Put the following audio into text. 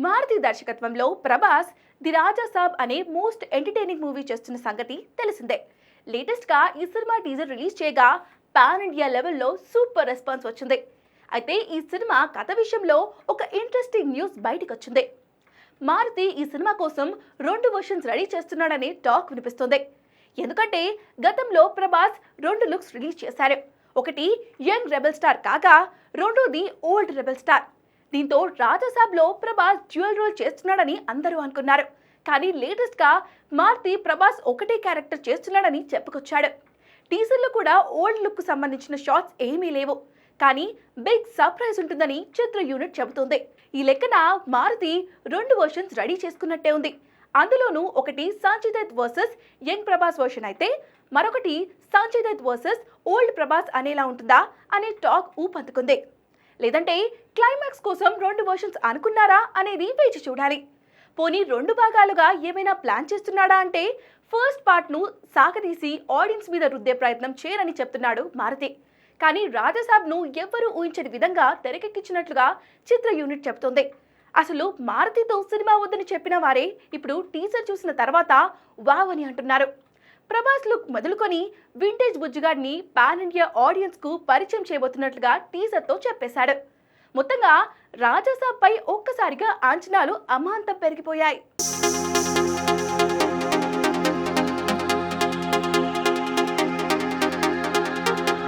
మారుతి దర్శకత్వంలో ప్రభాస్ ది రాజా సాబ్ అనే most entertaining movie చేస్తున్న సంగతి తెలిసిందే. లేటెస్ట్ గా ఈ సినిమా టీజర్ రిలీజ్ చేయగా పాన్ ఇండియా లెవెల్లో సూపర్ రెస్పాన్స్ వచ్చింది. అయితే ఈ సినిమా కథ విషయంలో ఒక ఇంట్రెస్టింగ్ న్యూస్ బయటకు వచ్చింది. మారుతి ఈ సినిమా కోసం 2 వర్షన్స్ రెడీ చేస్తున్నాడనే టాక్ వినిపిస్తుంది. ఎందుకంటే గతంలో ప్రభాస్ 2 లుక్స్ రిలీజ్ చేశారు. ఒకటి యంగ్ రెబెల్ స్టార్ కాగా రెండోది ఓల్డ్ రెబెల్ స్టార్. దీంతో రాజాసాబ్లో ప్రభాస్ డ్యూయల్ రోల్ చేస్తున్నాడని అందరూ అనుకున్నారు. కానీ లేటెస్ట్ గా మారుతి ప్రభాస్ ఒకటే క్యారెక్టర్ చేస్తున్నాడని చెప్పుకొచ్చాడు. టీజర్లో కూడా ఓల్డ్ లుక్ కు సంబంధించిన షాట్స్ ఏమీ లేవు. కానీ బిగ్ సర్ప్రైజ్ ఉంటుందని చిత్ర యూనిట్ చెబుతోంది. ఈ లెక్కన మారుతి 2 వర్షన్స్ రెడీ చేసుకున్నట్టే ఉంది. అందులోనూ ఒకటి Sanjay Dutt versus young Prabhas version అయితే మరొకటి సంజయ్ దత్ వర్సెస్ ఓల్డ్ ప్రభాస్ అనేలా ఉంటుందా అనే టాక్ ఊపందుకుంది. లేదంటే క్లైమాక్స్ కోసం 2 వర్షన్స్ అనుకున్నారా అనేది వేచి చూడాలి. పోనీ 2 భాగాలుగా ఏమైనా ప్లాన్ చేస్తున్నాడా అంటే ఫస్ట్ పార్ట్ ను సాగదీసి ఆడియన్స్ మీద రుద్దే ప్రయత్నం చేయరని చెప్తున్నాడు మారుతి. కానీ రాజాసాబ్ ను ఎవ్వరూ ఊహించని విధంగా తెరకెక్కించినట్లుగా చిత్ర యూనిట్ చెబుతోంది. అసలు మారుతితో సినిమా వద్దని చెప్పిన వారే ఇప్పుడు టీజర్ చూసిన తర్వాత వావ్ అని అంటున్నారు. ప్రభాస్ లుక్ మొదలుకొని వింటేజ్ బుజ్జిగాడిని పాన్ ఇండియా ఆడియన్స్ కు పరిచయం చేయబోతున్నట్లుగా టీజర్ తో చెప్పేశాడు. మొత్తంగా రాజాసాబ్ పై ఒక్కసారిగా అంచనాలు అమాంతం పెరిగిపోయాయి.